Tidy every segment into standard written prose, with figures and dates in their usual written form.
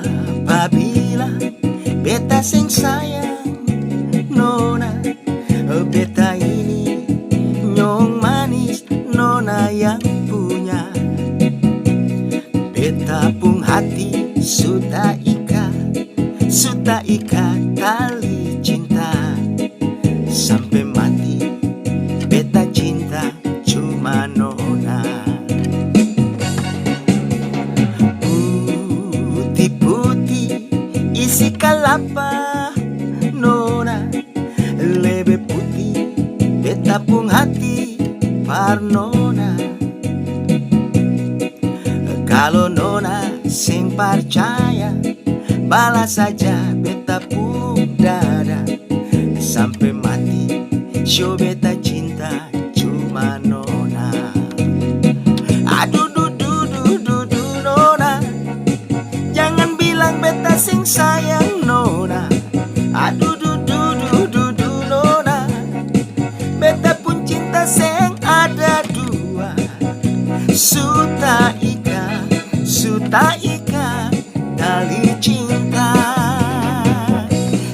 Sababila beta sing sayang nona, beta ini nyong manis nona yang punya. Beta pung hati sudah ikat tali cinta. Sampai mati beta cinta cuma nona. Putih-putih isi kelapa nona, lebih putih beta pung hati par nona. Kalau nona sing percaya, balas saja beta pung dada. Sampai mati show beta cinta cuma nona. Aduh nona, jangan bilang beta sing sayang nona. Aduh nona, beta pun cinta seng ada dua. Suta ika tali cinta.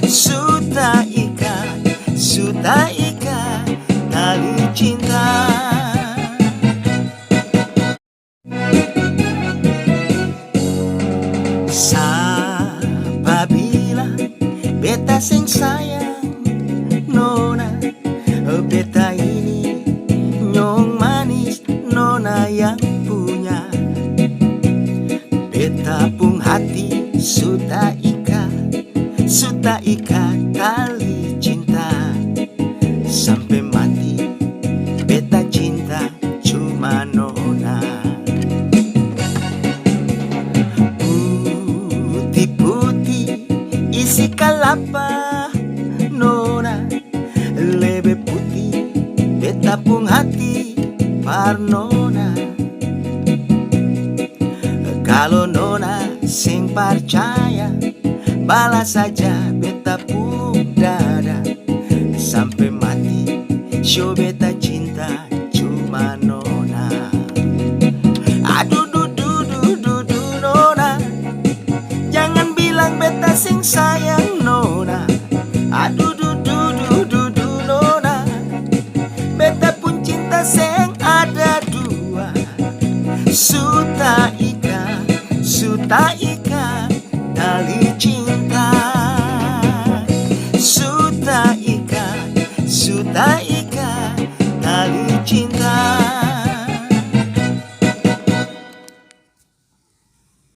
Suta ika tali cinta. Sababila beta sing sayang nona, beta ini nyong manis nona yang punya. Beta pung hati sudah ikat tali cinta. Sampai mati beta cinta cuma nona. Putih-putih isi kelapa nona, lebih putih beta pung hati par nona. Kalau nona sing percaya, balas saja beta pung dada. Sampai mati show beta cinta cuma nona.